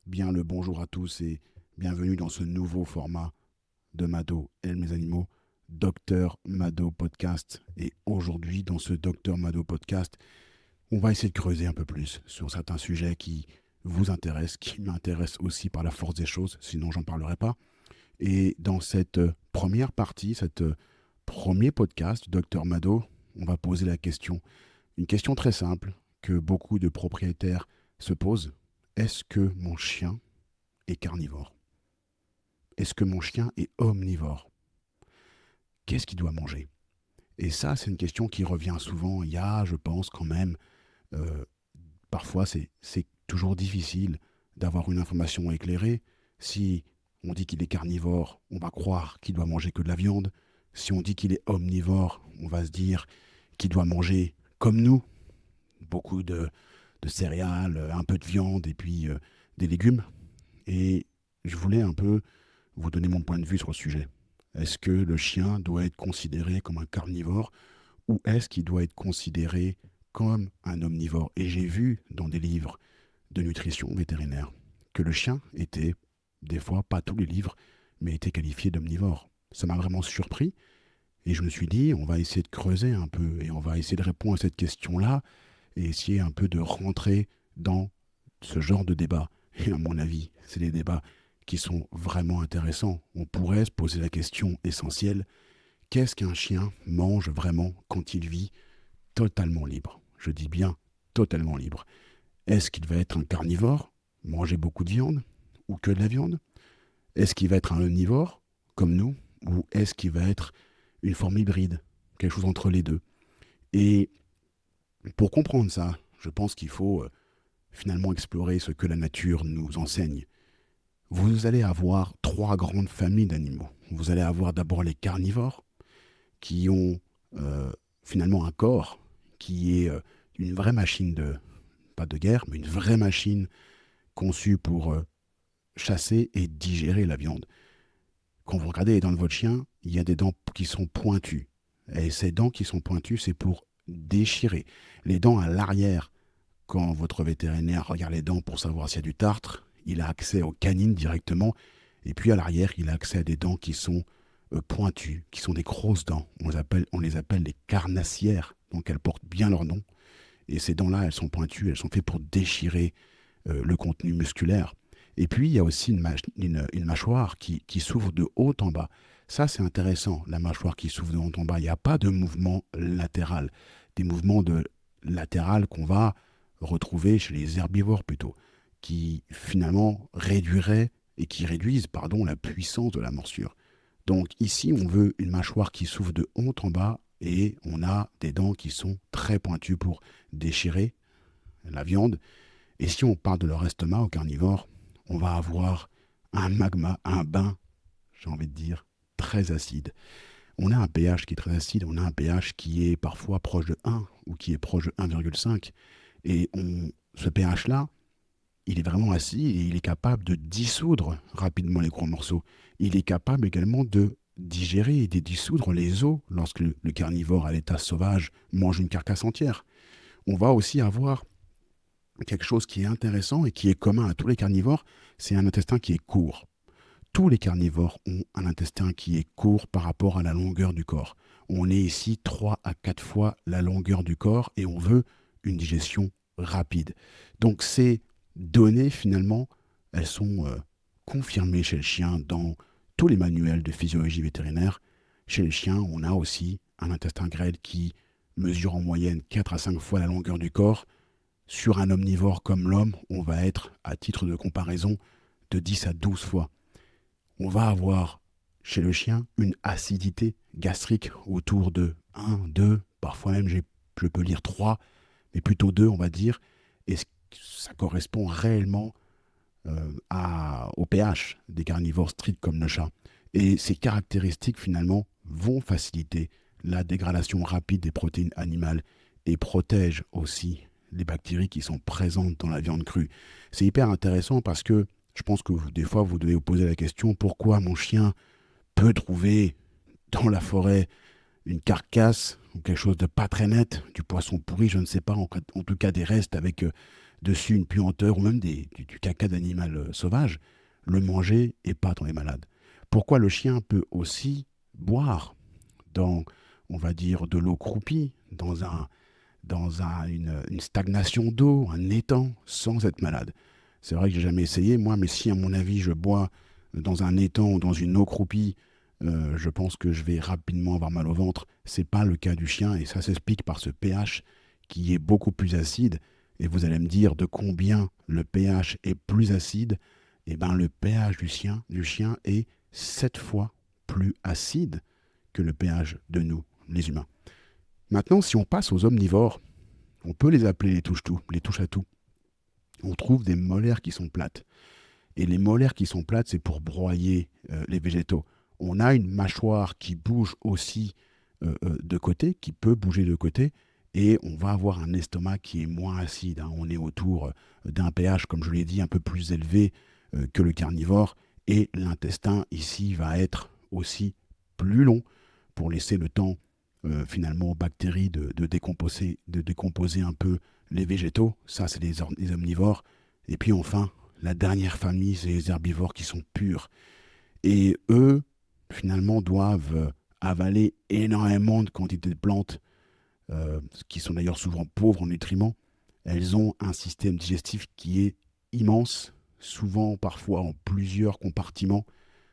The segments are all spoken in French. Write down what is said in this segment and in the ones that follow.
bien le bonjour à tous et bienvenue dans ce nouveau format de Mado et mes animaux, Docteur Mado Podcast. Et aujourd'hui, dans ce Docteur Mado Podcast, on va essayer de creuser un peu plus sur certains sujets qui vous intéressent, qui m'intéressent aussi par la force des choses, sinon j'en parlerai pas. Et dans cette première partie, cette premier podcast, Docteur Mado, on va poser la question, une question très simple que beaucoup de propriétaires se posent. Est-ce que mon chien est carnivore? Est-ce que mon chien est omnivore? Qu'est-ce qu'il doit manger? Et ça, c'est une question qui revient souvent. Il y a, je pense, quand même, euh, parfois, c'est toujours difficile d'avoir une information éclairée. Si on dit qu'il est carnivore, on va croire qu'il doit manger que de la viande. Si on dit qu'il est omnivore, on va se dire qu'il doit manger comme nous, beaucoup de céréales, un peu de viande et puis des légumes. Et je voulais un peu vous donner mon point de vue sur le sujet. Est-ce que le chien doit être considéré comme un carnivore ou est-ce qu'il doit être considéré comme un omnivore? Et j'ai vu dans des livres de nutrition vétérinaire que le chien était, des fois, pas tous les livres, mais était qualifié d'omnivore. Ça m'a vraiment surpris et je me suis dit, on va essayer de creuser un peu et on va essayer de répondre à cette question-là et essayer un peu de rentrer dans ce genre de débat. Et à mon avis, c'est des débats qui sont vraiment intéressants. On pourrait se poser la question essentielle, qu'est-ce qu'un chien mange vraiment quand il vit totalement libre? Je dis bien totalement libre. Est-ce qu'il va être un carnivore, manger beaucoup de viande, ou que de la viande? Est-ce qu'il va être un omnivore, comme nous, ou est-ce qu'il va être une forme hybride, quelque chose entre les deux? Et pour comprendre ça, je pense qu'il faut finalement explorer ce que la nature nous enseigne. Vous allez avoir trois grandes familles d'animaux. Vous allez avoir d'abord les carnivores, qui ont finalement un corps qui est une vraie machine de, pas de guerre, mais une vraie machine conçue pour chasser et digérer la viande. Quand vous regardez les dents de votre chien, il y a des dents qui sont pointues. Et ces dents qui sont pointues, c'est pour déchirer. Les dents à l'arrière, quand votre vétérinaire regarde les dents pour savoir s'il y a du tartre, il a accès aux canines directement. Et puis à l'arrière, il a accès à des dents qui sont pointues, qui sont des grosses dents. On les appelle les carnassières. Donc elles portent bien leur nom. Et ces dents-là, elles sont pointues, elles sont faites pour déchirer le contenu musculaire. Et puis, il y a aussi une mâchoire qui s'ouvre de haut en bas. Ça, c'est intéressant, la mâchoire qui s'ouvre de haut en bas. Il n'y a pas de mouvement latéral. Des mouvements de latéral qu'on va retrouver chez les herbivores plutôt, qui finalement réduiraient et qui réduisent, pardon, la puissance de la morsure. Donc ici, on veut une mâchoire qui s'ouvre de haut en bas et on a des dents qui sont très pointues pour déchirer la viande. Et si on parle de leur estomac au carnivore, on va avoir un magma, un bain, j'ai envie de dire, très acide. On a un pH qui est très acide, on a un pH qui est parfois proche de 1 ou qui est proche de 1,5. Et ce pH-là, il est vraiment acide et il est capable de dissoudre rapidement les gros morceaux. Il est capable également de digérer et de dissoudre les os lorsque le carnivore à l'état sauvage mange une carcasse entière. On va aussi avoir quelque chose qui est intéressant et qui est commun à tous les carnivores, c'est un intestin qui est court. Tous les carnivores ont un intestin qui est court par rapport à la longueur du corps. On est ici 3 à 4 fois la longueur du corps et on veut une digestion rapide. Donc ces données, finalement, elles sont confirmées chez le chien dans tous les manuels de physiologie vétérinaire. Chez les chiens, on a aussi un intestin grêle qui mesure en moyenne 4 à 5 fois la longueur du corps. Sur un omnivore comme l'homme, on va être, à titre de comparaison, de 10 à 12 fois. On va avoir chez le chien une acidité gastrique autour de 1, 2, parfois même je peux lire 3, mais plutôt 2 on va dire, et ça correspond réellement au pH des carnivores stricts comme le chat. Et ces caractéristiques finalement vont faciliter la dégradation rapide des protéines animales et protègent aussi les bactéries qui sont présentes dans la viande crue. C'est hyper intéressant parce que je pense que des fois vous devez vous poser la question pourquoi mon chien peut trouver dans la forêt une carcasse ou quelque chose de pas très net, du poisson pourri, je ne sais pas, en tout cas des restes avec dessus une puanteur ou même du caca d'animal sauvage, le manger et pas tomber malade. Pourquoi le chien peut aussi boire dans, on va dire, de l'eau croupie, une stagnation d'eau, un étang, sans être malade. C'est vrai que j'ai jamais essayé, moi, mais si à mon avis je bois dans un étang ou dans une eau croupie, je pense que je vais rapidement avoir mal au ventre. C'est pas le cas du chien et ça s'explique par ce pH qui est beaucoup plus acide. Et vous allez me dire de combien le pH est plus acide. Eh bien, le pH du chien est 7 fois plus acide que le pH de nous, les humains. Maintenant, si on passe aux omnivores, on peut les appeler les touches à tout. On trouve des molaires qui sont plates. Et les molaires qui sont plates, c'est pour broyer les végétaux. On a une mâchoire qui bouge aussi de côté, qui peut bouger de côté, et on va avoir un estomac qui est moins acide. On est autour d'un pH, comme je l'ai dit, un peu plus élevé que le carnivore, et l'intestin ici va être aussi plus long pour laisser le temps finalement aux bactéries de décomposer un peu les végétaux. Ça, c'est les omnivores. Et puis enfin, la dernière famille, c'est les herbivores qui sont purs. Et eux, finalement, doivent avaler énormément de quantités de plantes, qui sont d'ailleurs souvent pauvres en nutriments. Elles ont un système digestif qui est immense, souvent parfois en plusieurs compartiments,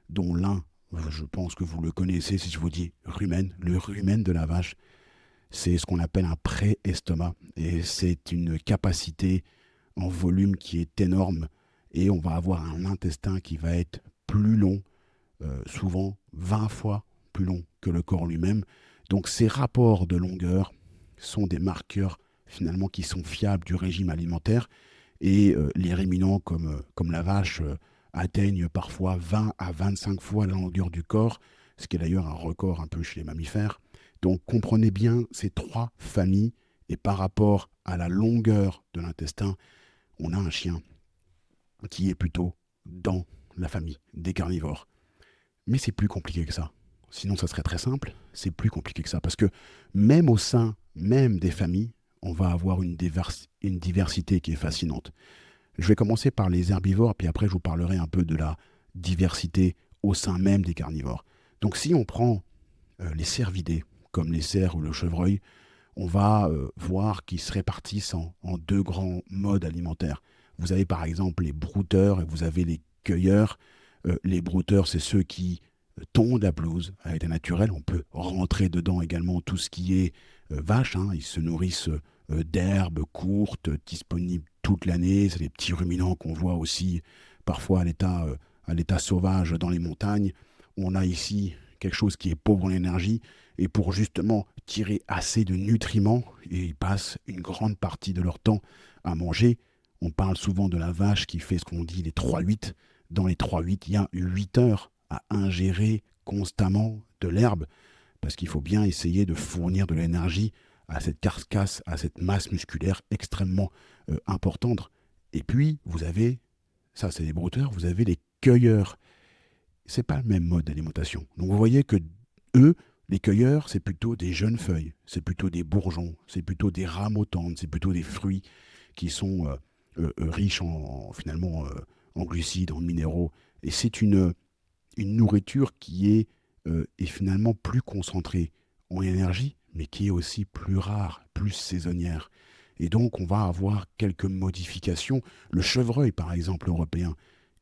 dont l'un, je pense que vous le connaissez si je vous dis rumen, le rumen de la vache. C'est ce qu'on appelle un pré-estomac. Et c'est une capacité en volume qui est énorme. Et on va avoir un intestin qui va être plus long, souvent 20 fois plus long que le corps lui-même. Donc ces rapports de longueur sont des marqueurs finalement qui sont fiables du régime alimentaire. Et les ruminants comme la vache atteignent parfois 20 à 25 fois la longueur du corps, ce qui est d'ailleurs un record un peu chez les mammifères. Donc comprenez bien ces trois familles et par rapport à la longueur de l'intestin, on a un chien qui est plutôt dans la famille des carnivores. Mais c'est plus compliqué que ça. Sinon, ça serait très simple. C'est plus compliqué que ça. Parce que même au sein même des familles, on va avoir une diversité qui est fascinante. Je vais commencer par les herbivores, puis après je vous parlerai un peu de la diversité au sein même des carnivores. Donc si on prend les cervidés, comme les cerfs ou le chevreuil, on va voir qu'ils se répartissent en deux grands modes alimentaires. Vous avez par exemple les brouteurs et vous avez les cueilleurs. Les brouteurs, c'est ceux qui tondent la pelouse à l'état naturel. On peut rentrer dedans également tout ce qui est vache. Ils se nourrissent d'herbes courtes, disponibles toute l'année. C'est des petits ruminants qu'on voit aussi parfois à l'état sauvage dans les montagnes. On a ici quelque chose qui est pauvre en énergie et pour justement tirer assez de nutriments, et ils passent une grande partie de leur temps à manger. On parle souvent de la vache qui fait ce qu'on dit les 3-8. Dans les 3-8, il y a 8 heures à ingérer constamment de l'herbe parce qu'il faut bien essayer de fournir de l'énergie à cette carcasse, à cette masse musculaire extrêmement importante. Et puis, vous avez, ça c'est les brouteurs, vous avez les cueilleurs. C'est pas le même mode d'alimentation. Donc vous voyez que eux, les cueilleurs, c'est plutôt des jeunes feuilles, c'est plutôt des bourgeons, c'est plutôt des rameaux tendres, c'est plutôt des fruits qui sont riches finalement en glucides, en minéraux. Et c'est une nourriture qui est finalement plus concentrée en énergie, mais qui est aussi plus rare, plus saisonnière. Et donc, on va avoir quelques modifications. Le chevreuil, par exemple, européen,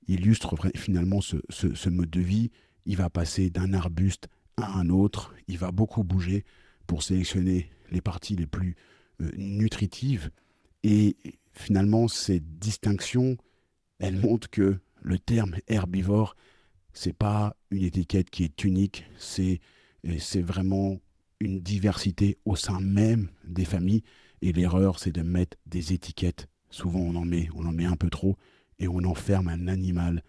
illustre finalement ce mode de vie. Il va passer d'un arbuste à un autre. Il va beaucoup bouger pour sélectionner les parties les plus nutritives. Et finalement, cette distinction, elle montre que le terme herbivore, c'est pas une étiquette qui est unique, c'est vraiment une diversité au sein même des familles. Et l'erreur, c'est de mettre des étiquettes. Souvent, on en met un peu trop et on enferme un animal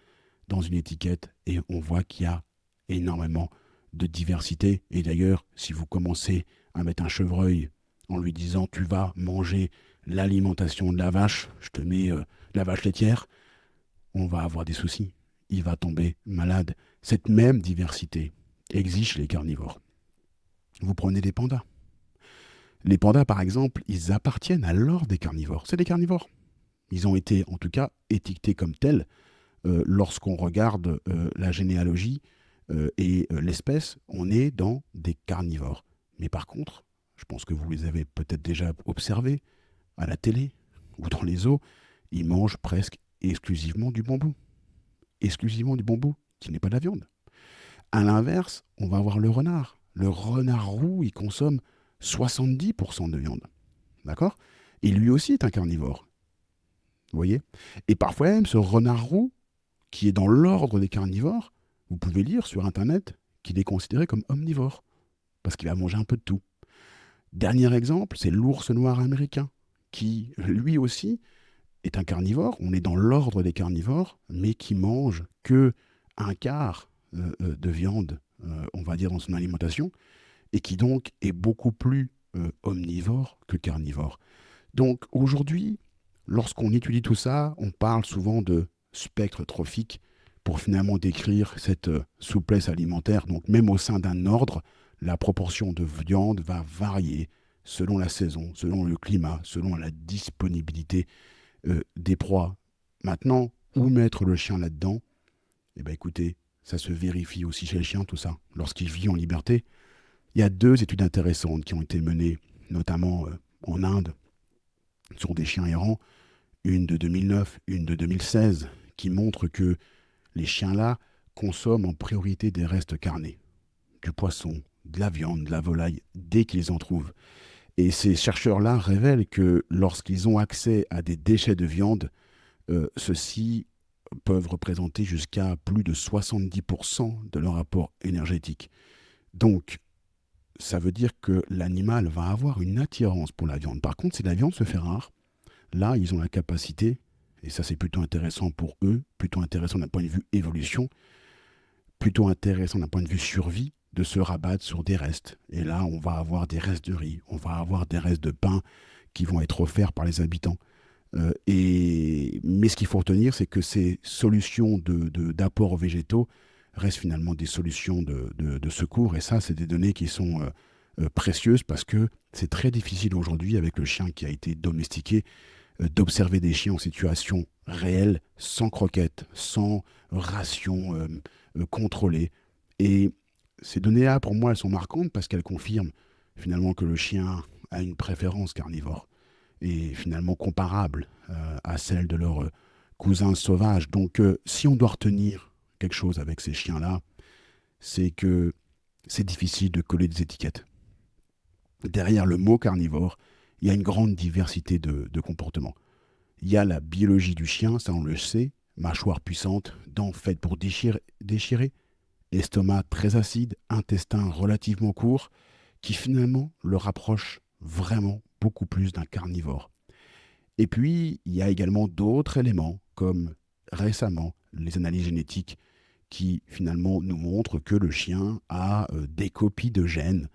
dans une étiquette et on voit qu'il y a énormément de diversité. Et d'ailleurs, si vous commencez à mettre un chevreuil en lui disant tu vas manger l'alimentation de la vache, je te mets la vache laitière, on va avoir des soucis. Il va tomber malade. Cette même diversité existe chez les carnivores. Vous prenez des pandas. Les pandas, par exemple, ils appartiennent à l'ordre des carnivores. C'est des carnivores. Ils ont été en tout cas étiquetés comme tels. Lorsqu'on regarde la généalogie et l'espèce, on est dans des carnivores. Mais par contre, je pense que vous les avez peut-être déjà observés à la télé ou dans les zoos, ils mangent presque exclusivement du bambou. Exclusivement du bambou, qui n'est pas de la viande. À l'inverse, on va avoir le renard. Le renard roux, il consomme 70% de viande. D'accord? Et lui aussi est un carnivore. Vous voyez? Et parfois même, ce renard roux, qui est dans l'ordre des carnivores, vous pouvez lire sur Internet qu'il est considéré comme omnivore, parce qu'il va manger un peu de tout. Dernier exemple, c'est l'ours noir américain, qui lui aussi est un carnivore. On est dans l'ordre des carnivores, mais qui mange que un quart de viande, on va dire, dans son alimentation, et qui donc est beaucoup plus omnivore que carnivore. Donc aujourd'hui, lorsqu'on étudie tout ça, on parle souvent de spectre trophique pour finalement décrire cette souplesse alimentaire. Donc même au sein d'un ordre, la proportion de viande va varier selon la saison, selon le climat, selon la disponibilité des proies. Maintenant, où mettre le chien là-dedans? Eh bien écoutez, ça se vérifie aussi chez le chien, tout ça. Lorsqu'il vit en liberté, il y a 2 études intéressantes qui ont été menées, notamment en Inde, sur des chiens errants, une de 2009, une de 2016, qui montrent que les chiens-là consomment en priorité des restes carnés, du poisson, de la viande, de la volaille, dès qu'ils en trouvent. Et ces chercheurs-là révèlent que lorsqu'ils ont accès à des déchets de viande, ceux-ci peuvent représenter jusqu'à plus de 70% de leur apport énergétique. Donc, ça veut dire que l'animal va avoir une attirance pour la viande. Par contre, si la viande se fait rare, là, ils ont la capacité, et ça c'est plutôt intéressant pour eux, plutôt intéressant d'un point de vue évolution, plutôt intéressant d'un point de vue survie, de se rabattre sur des restes. Et là, on va avoir des restes de riz, on va avoir des restes de pain qui vont être offerts par les habitants. Mais ce qu'il faut retenir, c'est que ces solutions d'apports végétaux restent finalement des solutions de secours. Et ça, c'est des données qui sont précieuses parce que c'est très difficile aujourd'hui, avec le chien qui a été domestiqué, d'observer des chiens en situation réelle, sans croquettes, sans ration contrôlée. Et ces données-là, pour moi, elles sont marquantes parce qu'elles confirment finalement que le chien a une préférence carnivore et finalement comparable à celle de leurs cousins sauvages. Donc si on doit retenir quelque chose avec ces chiens-là, c'est que c'est difficile de coller des étiquettes. Derrière le mot carnivore, il y a une grande diversité de comportements. Il y a la biologie du chien, ça on le sait, mâchoire puissante, dents faites pour déchirer, estomac très acide, intestin relativement court, qui finalement le rapproche vraiment beaucoup plus d'un carnivore. Et puis, il y a également d'autres éléments, comme récemment les analyses génétiques, qui finalement nous montrent que le chien a des copies de gènes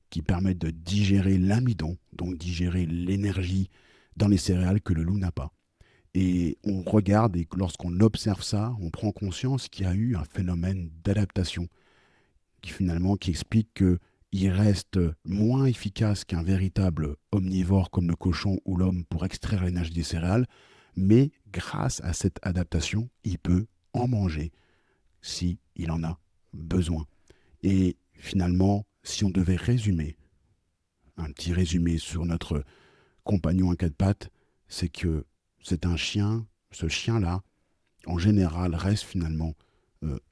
qui permettent de digérer l'amidon, donc digérer l'énergie dans les céréales que le loup n'a pas. Et on regarde, et lorsqu'on observe ça, on prend conscience qu'il y a eu un phénomène d'adaptation qui explique qu'il reste moins efficace qu'un véritable omnivore comme le cochon ou l'homme pour extraire l'énergie des céréales, mais grâce à cette adaptation, il peut en manger si il en a besoin. Et finalement, si on devait résumer, un petit résumé sur notre compagnon à 4 pattes, c'est que c'est un chien, ce chien-là, en général, reste finalement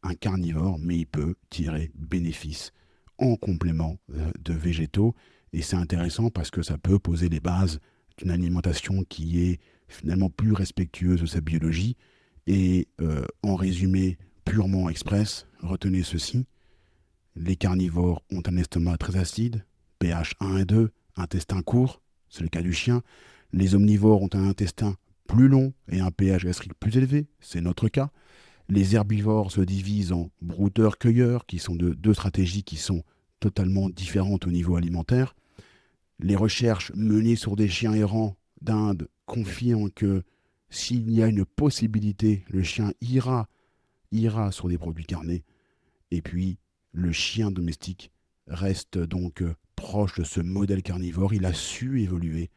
un carnivore, mais il peut tirer bénéfice en complément de végétaux. Et c'est intéressant parce que ça peut poser les bases d'une alimentation qui est finalement plus respectueuse de sa biologie. Et en résumé purement express, retenez ceci: les carnivores ont un estomac très acide, pH 1 et 2, intestin court, c'est le cas du chien. Les omnivores ont un intestin plus long et un pH gastrique plus élevé, c'est notre cas. Les herbivores se divisent en brouteurs-cueilleurs, qui sont deux stratégies qui sont totalement différentes au niveau alimentaire. Les recherches menées sur des chiens errants d'Inde confirment que s'il y a une possibilité, le chien ira sur des produits carnés. Et puis, le chien domestique reste donc proche de ce modèle carnivore. Il a su évoluer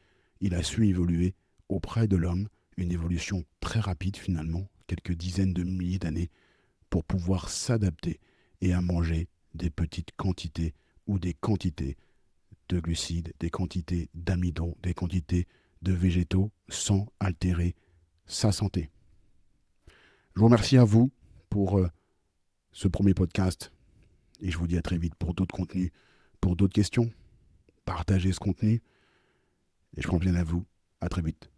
auprès de l'homme une évolution très rapide finalement, quelques dizaines de milliers d'années, pour pouvoir s'adapter et à manger des petites quantités ou des quantités de glucides, des quantités d'amidon, des quantités de végétaux sans altérer sa santé. Je vous remercie à vous pour ce premier podcast et je vous dis à très vite pour d'autres contenus, pour d'autres questions. Partagez ce contenu et je prends bien à vous. À très vite.